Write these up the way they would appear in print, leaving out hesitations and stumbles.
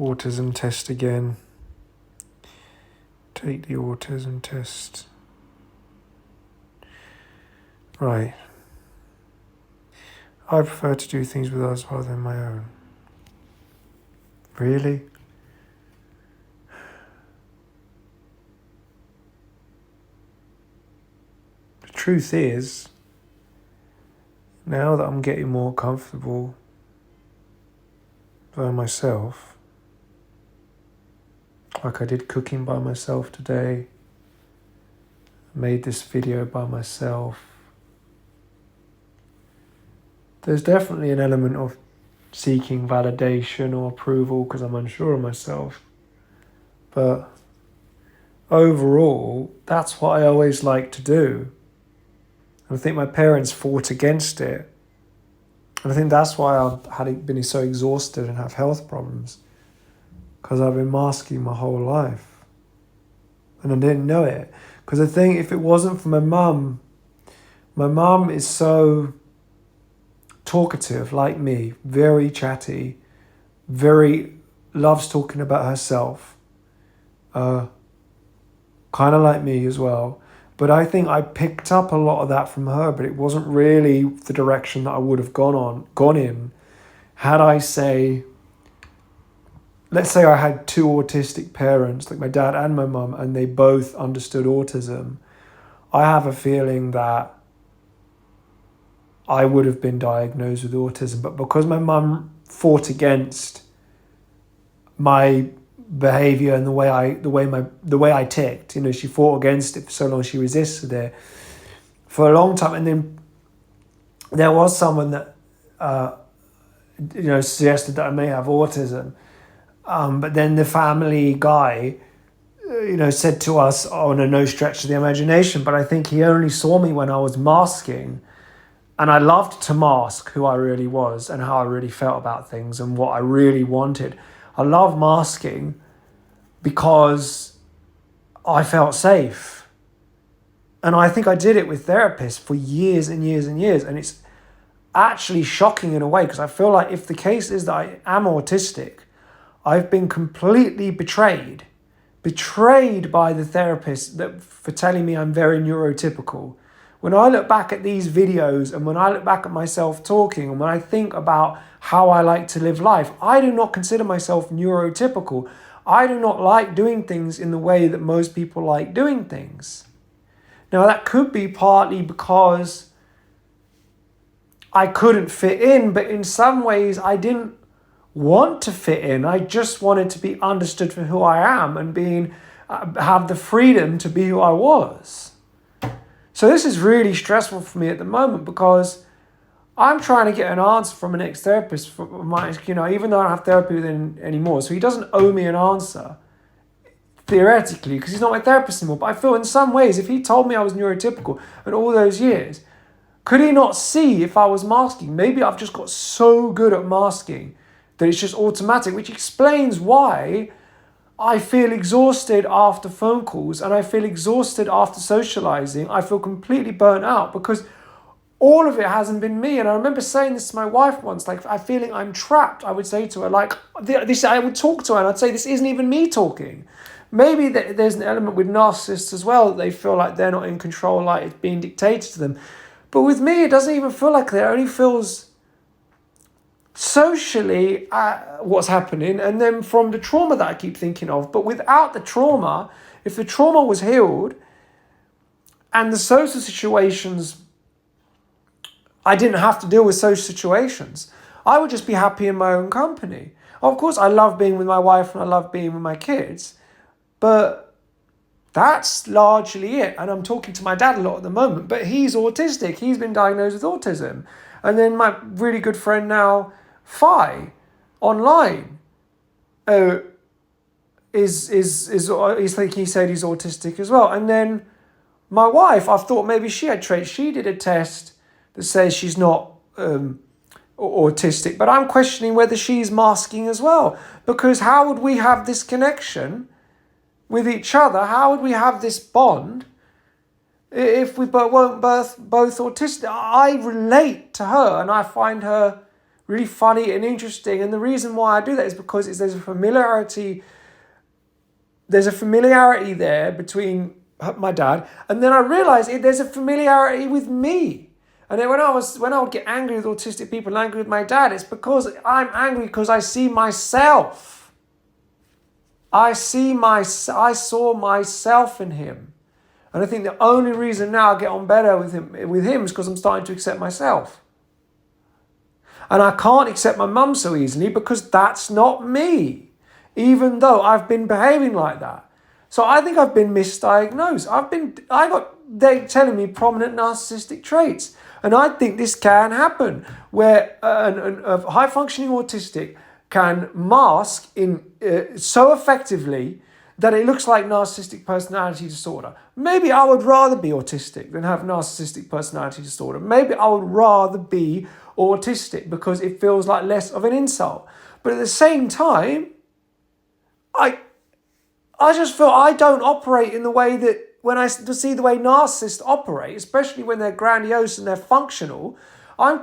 autism test again. Take the autism test. Right. I prefer to do things with others rather than my own. Really? The truth is, now that I'm getting more comfortable by myself, like I did cooking by myself today, made this video by myself, there's definitely an element of seeking validation or approval because I'm unsure of myself. But overall, that's what I always like to do. And I think my parents fought against it. And I think that's why I had been so exhausted and have health problems. Because I've been masking my whole life. And I didn't know it. Because I think if it wasn't for my mum is so talkative, like me, very chatty, very loves talking about herself, kind of like me as well. But I think I picked up a lot of that from her, but it wasn't really the direction that I would have gone in had I let's say I had two autistic parents, like my dad and my mum, and they both understood autism. I have a feeling that I would have been diagnosed with autism, but because my mum fought against my behavior and the way I ticked, she fought against it for so long, she resisted it for a long time, and then there was someone that suggested that I may have autism, but then the family guy said to us, oh no stretch of the imagination, but I think he only saw me when I was masking. And I loved to mask who I really was and how I really felt about things and what I really wanted. I love masking because I felt safe. And I think I did it with therapists for years and years and years. And it's actually shocking in a way because I feel like if the case is that I am autistic, I've been completely betrayed by the therapist for telling me I'm very neurotypical. When I look back at these videos and when I look back at myself talking and when I think about how I like to live life, I do not consider myself neurotypical. I do not like doing things in the way that most people like doing things. Now, that could be partly because I couldn't fit in, but in some ways I didn't want to fit in. I just wanted to be understood for who I am and have the freedom to be who I was. So this is really stressful for me at the moment because I'm trying to get an answer from an ex-therapist even though I don't have therapy with him anymore. So he doesn't owe me an answer, theoretically, because he's not my therapist anymore. But I feel in some ways, if he told me I was neurotypical in all those years, could he not see if I was masking? Maybe I've just got so good at masking that it's just automatic, which explains why I feel exhausted after phone calls and I feel exhausted after socializing. I feel completely burnt out because all of it hasn't been me. And I remember saying this to my wife once, like, I'm feeling I'm trapped. I would say to her, like, I would talk to her and I'd say, this isn't even me talking. Maybe there's an element with narcissists as well, that they feel like they're not in control, like it's being dictated to them. But with me, it doesn't even feel like that. It only feels socially what's happening, and then from the trauma that I keep thinking of. But without the trauma, if the trauma was healed and the social situations, I didn't have to deal with social situations, I would just be happy in my own company. Of course, I love being with my wife and I love being with my kids, but that's largely it. And I'm talking to my dad a lot at the moment, but he's autistic. He's been diagnosed with autism. And then my really good friend now, Fi, online, he said he's autistic as well. And then my wife, I thought maybe she had traits. She did a test that says she's not autistic, but I'm questioning whether she's masking as well. Because how would we have this connection with each other? How would we have this bond if we weren't both autistic? I relate to her and I find her really funny and interesting. And the reason why I do that is because there's a familiarity. There's a familiarity there between my dad, and then I realized there's a familiarity with me. And then when I would get angry with autistic people and angry with my dad, it's because I'm angry because I see myself. I saw myself in him. And I think the only reason now I get on better with him is because I'm starting to accept myself. And I can't accept my mum so easily because that's not me, even though I've been behaving like that. So I think I've been misdiagnosed. They're telling me prominent narcissistic traits. And I think this can happen, where a high-functioning autistic can mask so effectively that it looks like narcissistic personality disorder. Maybe I would rather be autistic than have narcissistic personality disorder. Maybe I would rather be autistic because it feels like less of an insult. But at the same time, I just feel I don't operate in the way that when I see the way narcissists operate, especially when they're grandiose and they're functional, I'm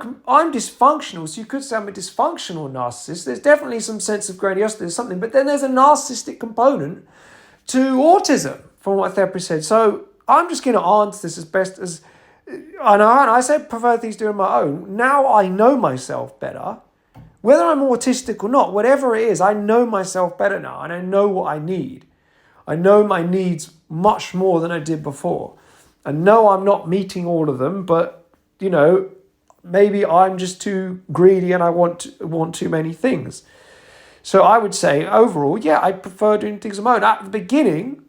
dysfunctional. So you could say I'm a dysfunctional narcissist. There's definitely some sense of grandiosity, there's something, but then there's a narcissistic component to autism, from what therapist said. So I'm just going to answer this as best as I know. And I said prefer things doing my own. Now I know myself better. Whether I'm autistic or not, whatever it is, I know myself better now, and I know what I need. I know my needs much more than I did before. I know I'm not meeting all of them, but, maybe I'm just too greedy and I want too many things. So I would say overall, yeah, I prefer doing things on my own. At the beginning,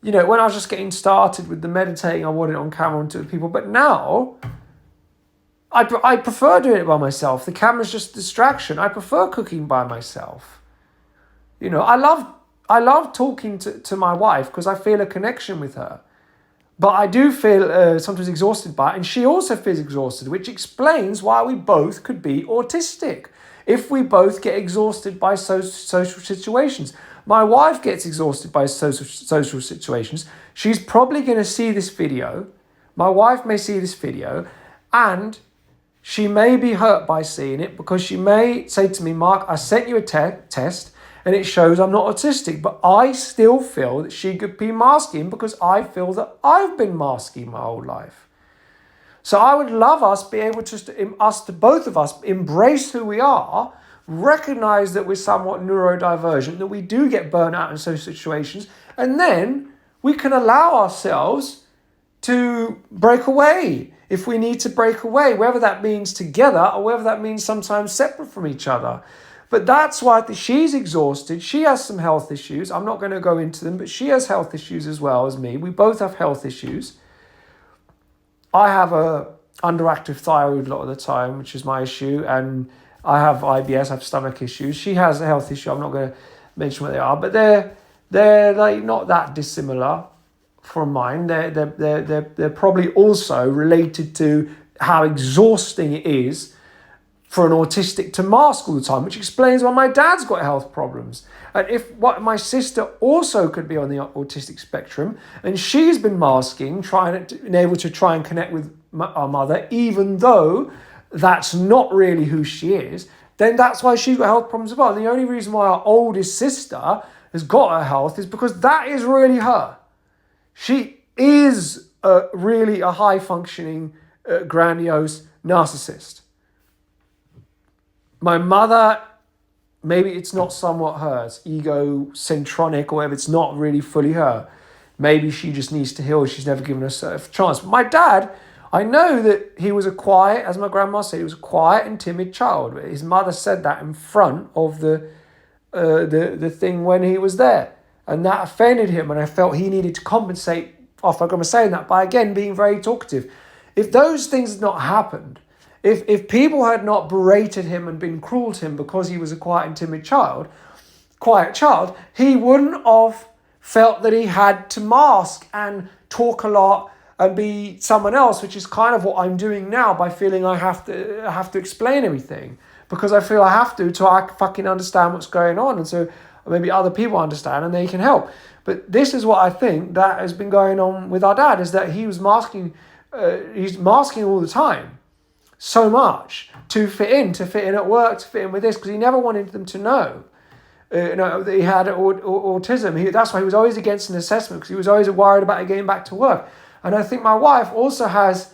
when I was just getting started with the meditating, I wanted it on camera and to people. But now, I prefer doing it by myself. The camera's just a distraction. I prefer cooking by myself. I love talking to my wife because I feel a connection with her. But I do feel sometimes exhausted by it, and she also feels exhausted, which explains why we both could be autistic. If we both get exhausted by social situations. My wife gets exhausted by social situations. She's probably going to see this video. My wife may see this video, and she may be hurt by seeing it because she may say to me, Mark, I sent you a test, and it shows I'm not autistic, but I still feel that she could be masking because I feel that I've been masking my whole life. So I would love us be able to both of us embrace who we are, recognize that we're somewhat neurodivergent, that we do get burnt out in social situations, and then we can allow ourselves to break away if we need to break away, whether that means together or whether that means sometimes separate from each other. But that's why she's exhausted. She has some health issues. I'm not going to go into them, but she has health issues as well as me. We both have health issues. I have a underactive thyroid a lot of the time, which is my issue, and I have IBS, I have stomach issues. She has a health issue. I'm not going to mention what they are, but they're like not that dissimilar from mine. They're probably also related to how exhausting it is for an autistic to mask all the time, which explains why my dad's got health problems. And my sister also could be on the autistic spectrum, and she's been masking, able to try and connect with our mother, even though that's not really who she is, then that's why she's got health problems as well. And the only reason why our oldest sister has got her health is because that is really her. She is really a high-functioning, grandiose narcissist. My mother, maybe it's not somewhat her. It's egocentric or whatever. It's not really fully her. Maybe she just needs to heal. She's never given us a chance. But my dad, I know that he was a quiet, as my grandma said, he was a quiet and timid child. His mother said that in front of the thing when he was there. And that offended him, and I felt he needed to compensate off my grandma saying that by, again, being very talkative. If those things had not happened, if people had not berated him and been cruel to him because he was a quiet and timid child, he wouldn't have felt that he had to mask and talk a lot and be someone else, which is kind of what I'm doing now by feeling I have to explain everything because I feel I have to I fucking understand what's going on, and so maybe other people understand and they can help. But this is what I think that has been going on with our dad, is that he was masking. He's masking all the time. so much to fit in at work, to fit in with this, because he never wanted them to know. That he had autism. That's why he was always against an assessment, because he was always worried about it getting back to work. And I think my wife also has,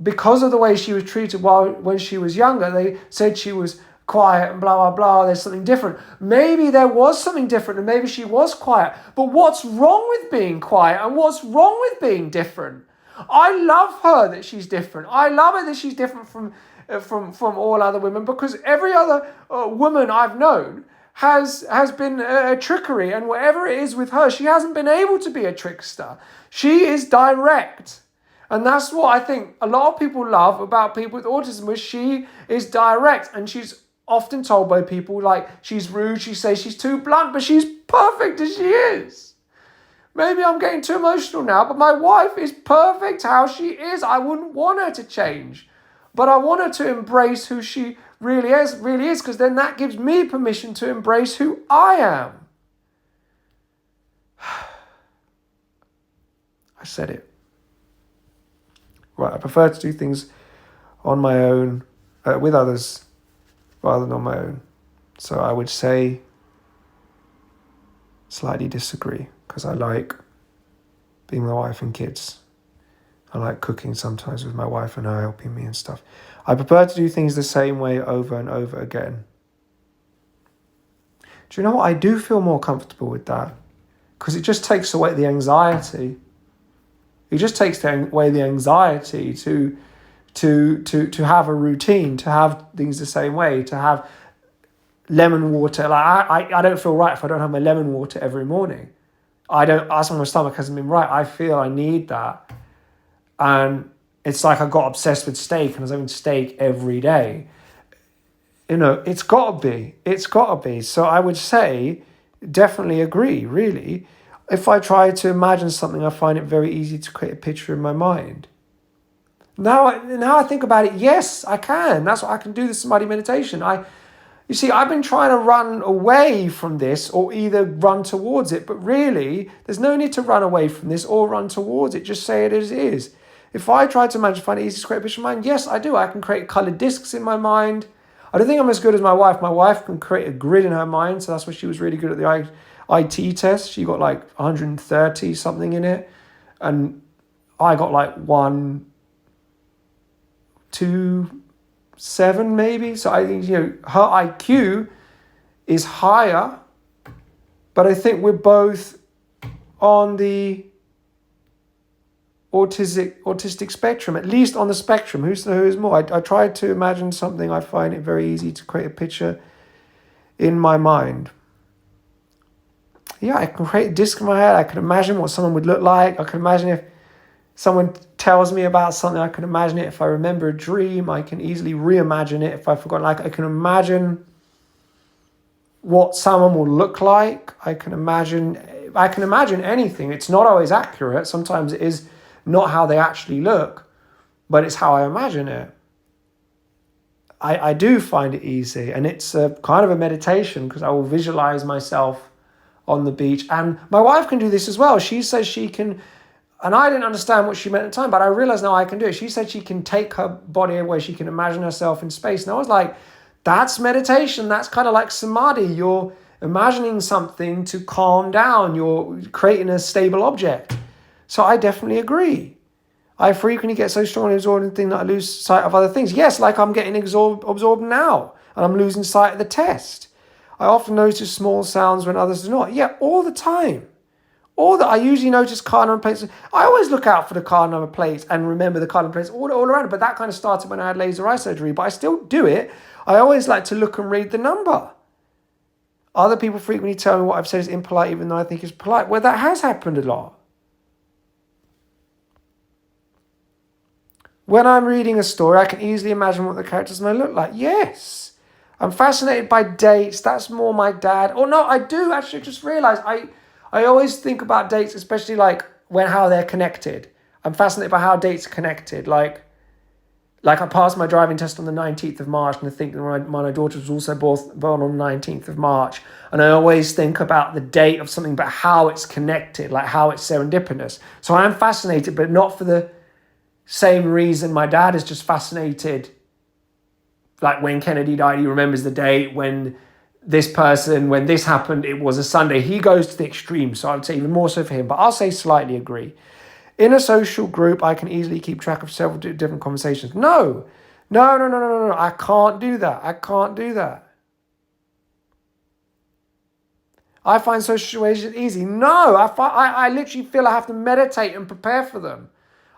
because of the way she was treated when she was younger, they said she was quiet and blah, blah, blah, there's something different. Maybe there was something different and maybe she was quiet. But what's wrong with being quiet and what's wrong with being different? I love her that she's different. I love her that she's different from all other women, because every other woman I've known has been a trickery, and whatever it is with her, she hasn't been able to be a trickster. She is direct. And that's what I think a lot of people love about people with autism, is she is direct, and she's often told by people like she's rude, she says she's too blunt, but she's perfect as she is. Maybe I'm getting too emotional now, but my wife is perfect how she is. I wouldn't want her to change, but I want her to embrace who she really is, because then that gives me permission to embrace who I am. I said it. Right, I prefer to do things on my own, with others, rather than on my own. So I would say slightly disagree, because I like being with my wife and kids. I like cooking sometimes with my wife and her helping me and stuff. I prefer to do things the same way over and over again. Do you know what? I do feel more comfortable with that, because it just takes away the anxiety. It just takes away the anxiety to have a routine, to have things the same way, to have lemon water. Like I don't feel right if I don't have my lemon water every morning. That's when my stomach hasn't been right. I feel I need that. And it's like I got obsessed with steak and I was having steak every day. It's got to be. So I would say, definitely agree, really. If I try to imagine something, I find it very easy to create a picture in my mind. Now I think about it, yes, I can. That's what I can do, the samadhi meditation. You see, I've been trying to run away from this or either run towards it, but really, there's no need to run away from this or run towards it. Just say it as it is. If I try to imagine, find it easy to create a picture in my mind, yes, I do. I can create coloured discs in my mind. I don't think I'm as good as my wife. My wife can create a grid in her mind, so that's why she was really good at the IT test. She got like 130 something in it, and I got like 127 maybe. So I think her IQ is higher, but I think we're both on the autistic spectrum, at least on the spectrum. Who is more? I tried to imagine something. I find it very easy to create a picture in my mind. Yeah, I can create a disc in my head. I can imagine what someone would look like. I can imagine if someone tells me about something. I can imagine it if I remember a dream. I can easily reimagine it if I've forgotten. Like, I can imagine what someone will look like. I can imagine anything. It's not always accurate. Sometimes it is not how they actually look, but it's how I imagine it. I do find it easy, and it's a kind of a meditation, because I will visualize myself on the beach. And my wife can do this as well. She says she can, and I didn't understand what she meant at the time, but I realize now I can do it. She said she can take her body away, she can imagine herself in space. And I was like, that's meditation. That's kind of like samadhi. You're imagining something to calm down. You're creating a stable object. So I definitely agree. I frequently get so strongly absorbed in things that I lose sight of other things. Yes, like I'm getting absorbed now, and I'm losing sight of the test. I often notice small sounds when others do not. Yeah, all the time. I usually notice card number plates. I always look out for the card number plates and remember the card number plates all around. But that kind of started when I had laser eye surgery. But I still do it. I always like to look and read the number. Other people frequently tell me what I've said is impolite, even though I think it's polite. Well, that has happened a lot. When I'm reading a story, I can easily imagine what the characters may look like. Yes. I'm fascinated by dates. That's more my dad. Or no, I do actually just realize I always think about dates, especially like how they're connected. I'm fascinated by how dates are connected. Like I passed my driving test on the 19th of March, and I think that my daughter was also born on the 19th of March. And I always think about the date of something, but how it's connected, like how it's serendipitous. So I am fascinated, but not for the same reason my dad is just fascinated like when Kennedy died, he remembers the date when this person, when this happened, it was a Sunday. He goes to the extreme, so I would say even more so for him, but I'll say slightly agree. In a social group, I can easily keep track of several different conversations. No, I can't do that. I can't do that. I find social situations easy. No, I literally feel I have to meditate and prepare for them.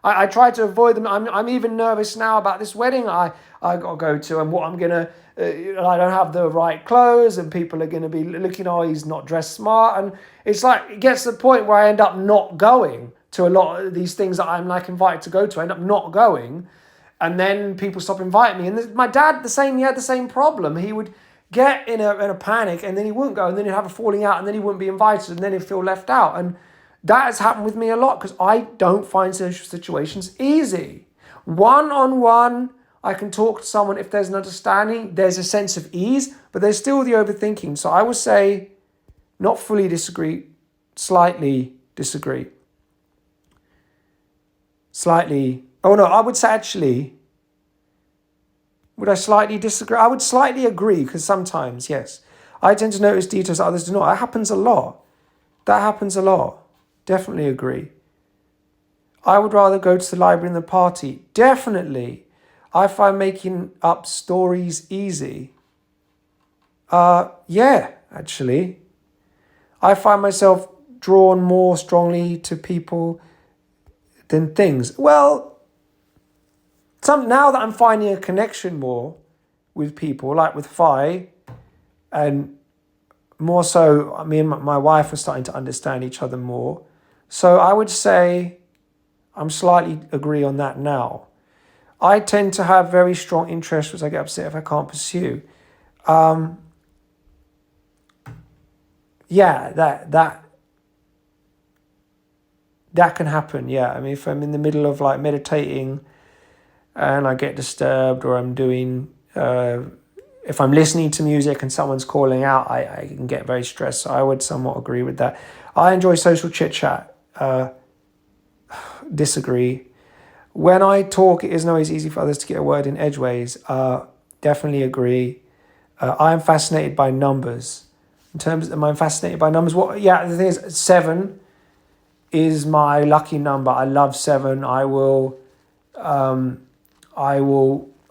I try to avoid them. I'm even nervous now about this wedding I got to go to and what I'm going to, I don't have the right clothes and people are going to be looking, oh, he's not dressed smart. And it's like, it gets to the point where I end up not going to a lot of these things that I'm like invited to go to. I end up not going. And then people stop inviting me. And my dad, he had the same problem. He would get in a panic and then he wouldn't go and then he'd have a falling out and then he wouldn't be invited and then he'd feel left out. And that has happened with me a lot because I don't find social situations easy. One-on-one, I can talk to someone if there's an understanding, there's a sense of ease, but there's still the overthinking. So I would say not fully disagree, slightly disagree. I would say actually, would I slightly disagree? I would slightly agree because sometimes, yes, I tend to notice details that others do not. That happens a lot. Definitely agree. I would rather go to the library than the party. Definitely. I find making up stories easy. Yeah, actually. I find myself drawn more strongly to people than things. Well, now that I'm finding a connection more with people, like with Fi, and more so, me and my wife are starting to understand each other more. So I would say I'm slightly agree on that now. I tend to have very strong interests which I get upset if I can't pursue. Yeah, that can happen. Yeah, I mean, if I'm in the middle of like meditating and I get disturbed, or I'm doing, if I'm listening to music and someone's calling out, I can get very stressed. So I would somewhat agree with that. I enjoy social chit chat. Disagree. When I talk, it isn't always easy for others to get a word in edgeways. Definitely agree. I am fascinated by numbers. In terms of, am I fascinated by numbers? The thing is, 7 is my lucky number. I love 7. I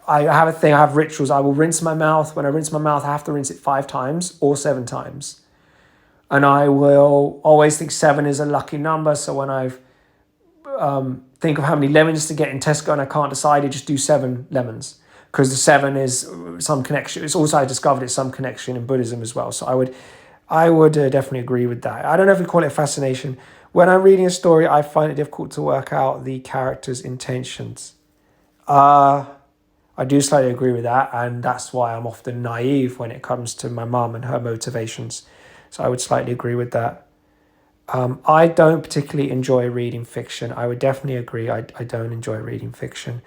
have a thing, I have rituals. I will rinse my mouth. When I rinse my mouth, I have to rinse it 5 times or 7 times. And I will always think 7 is a lucky number. So when I think of how many lemons to get in Tesco and I can't decide, I just do 7 lemons. Because the 7 is some connection. It's also, I discovered it's some connection in Buddhism as well. So I would definitely agree with that. I don't know if we call it fascination. When I'm reading a story, I find it difficult to work out the character's intentions. I do slightly agree with that, and that's why I'm often naive when it comes to my mum and her motivations. So I would slightly agree with that. I don't particularly enjoy reading fiction. I would definitely agree. I don't enjoy reading fiction.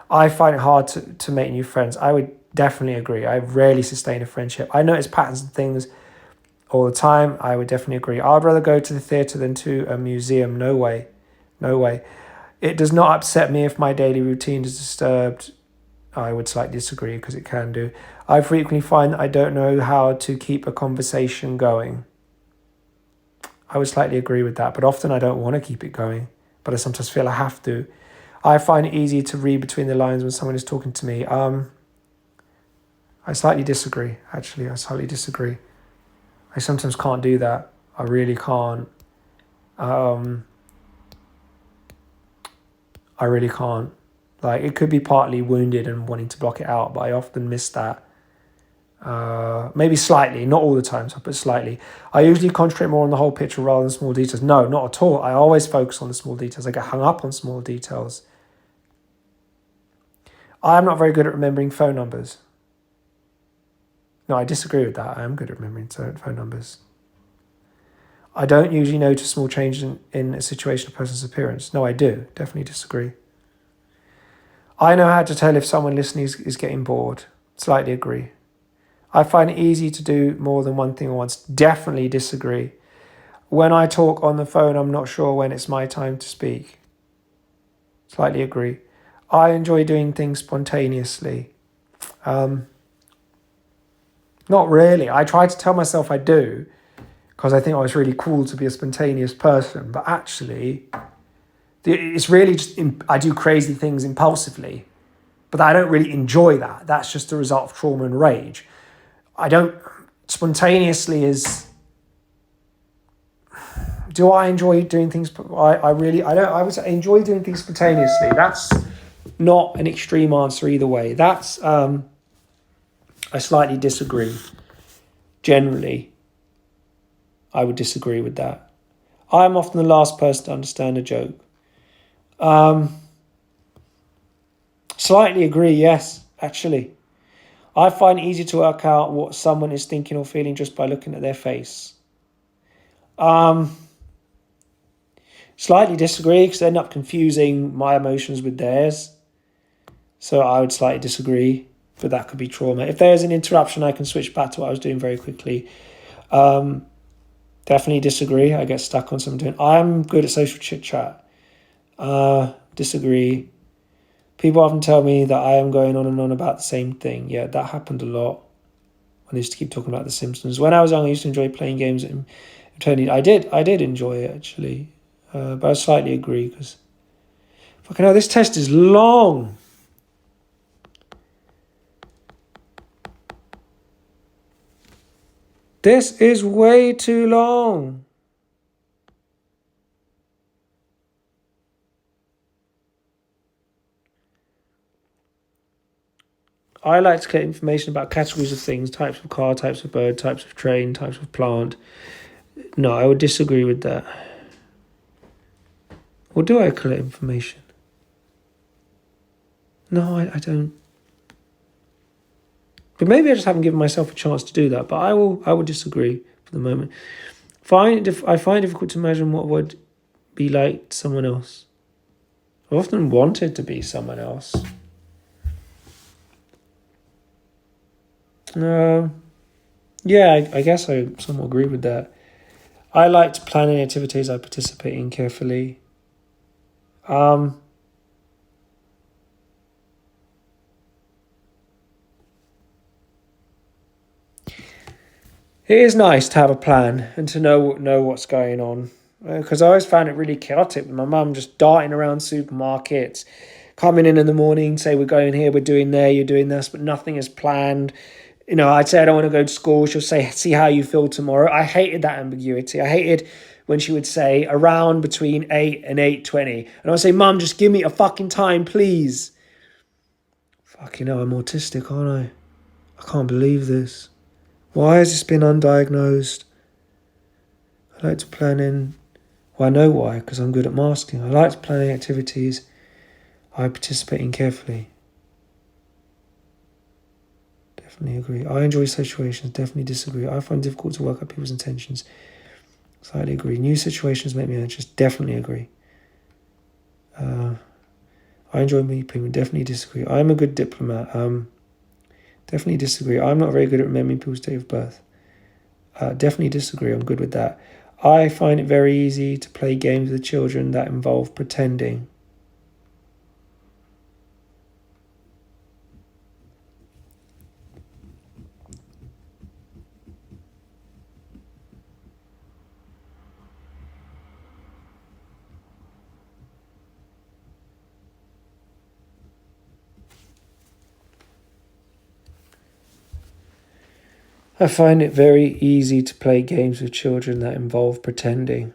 I find it hard to make new friends. I would definitely agree. I rarely sustain a friendship. I notice patterns and things all the time. I would definitely agree. I'd rather go to the theatre than to a museum. No way. It does not upset me if my daily routine is disturbed. I would slightly disagree because it can do. I frequently find that I don't know how to keep a conversation going. I would slightly agree with that, but often I don't want to keep it going, but I sometimes feel I have to. I find it easy to read between the lines when someone is talking to me. I slightly disagree, actually. I sometimes can't do that. I really can't. I really can't. Like, it could be partly wounded and wanting to block it out, but I often miss that. Maybe slightly, not all the time, but slightly. I usually concentrate more on the whole picture rather than small details. No, not at all. I always focus on the small details. I get hung up on small details. I am not very good at remembering phone numbers. No, I disagree with that. I am good at remembering phone numbers. I don't usually notice small changes in a situation or person's appearance. No, I do. Definitely disagree. I know how to tell if someone listening is getting bored. Slightly agree. I find it easy to do more than one thing at once. Definitely disagree. When I talk on the phone, I'm not sure when it's my time to speak. Slightly agree. I enjoy doing things spontaneously. Not really. I try to tell myself I do because I think I was really cool to be a spontaneous person. But actually, it's really just, I do crazy things impulsively, but I don't really enjoy that. That's just the result of trauma and rage. I don't, spontaneously is, do I enjoy doing things? I would say I enjoy doing things spontaneously. That's not an extreme answer either way. That's, I slightly disagree. Generally, I would disagree with that. I'm often the last person to understand a joke. Slightly agree, yes, actually. I find it easy to work out what someone is thinking or feeling just by looking at their face. Slightly disagree because I end up confusing my emotions with theirs. So I would slightly disagree, but that could be trauma. If there's an interruption, I can switch back to what I was doing very quickly. Definitely disagree. I get stuck on something. I'm good at social chit chat. Disagree. People often tell me that I am going on and on about the same thing. Yeah, that happened a lot. I used to keep talking about The Simpsons. When I was young, I used to enjoy playing games. I did enjoy it actually, but I slightly agree because fucking hell, this test is long. This is way too long. I like to get information about categories of things, types of car, types of bird, types of train, types of plant. No, I would disagree with that. Or do I collect information? No, I don't. But maybe I just haven't given myself a chance to do that. But I will disagree for the moment. I find it difficult to imagine what would be like to someone else. I've often wanted to be someone else. Yeah, I guess I somewhat agree with that. I like to plan any activities I participate in carefully. It is nice to have a plan and to know what's going on. Because I always found it really chaotic with my mum just darting around supermarkets, coming in the morning, say we're going here, we're doing there, you're doing this, but nothing is planned. You know, I'd say I don't want to go to school. She'll say, see how you feel tomorrow. I hated that ambiguity. I hated when she would say around between 8 and 8:20. And I'd say, Mum, just give me a fucking time, please. Fucking hell, I'm autistic, aren't I? I can't believe this. Why has this been undiagnosed? I like to plan in. Well, I know why, because I'm good at masking. I like to plan activities I participate in carefully. Definitely agree. I enjoy situations. Definitely disagree. I find it difficult to work out people's intentions. Slightly agree. New situations make me anxious. Definitely agree. I enjoy meeting people. Definitely disagree. I'm a good diplomat. Definitely disagree. I'm not very good at remembering people's date of birth. Definitely disagree. I'm good with that. I find it very easy to play games with children that involve pretending. I find it very easy to play games with children that involve pretending.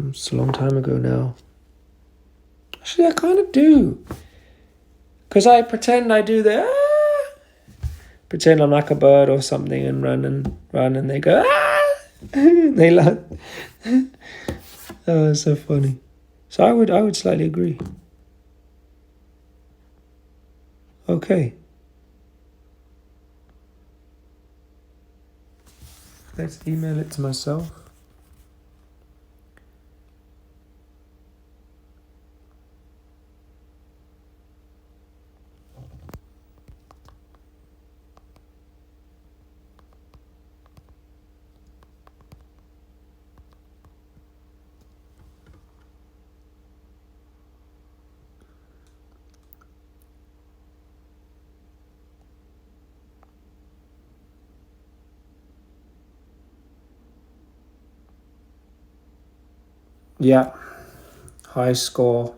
It's a long time ago now. Actually, I kind of do. Because I pretend I do the... Pretend I'm like a bird or something and run and they go... and they laugh. Oh, it's so funny. So I would slightly agree. Okay. Let's email it to myself. Yeah. High score.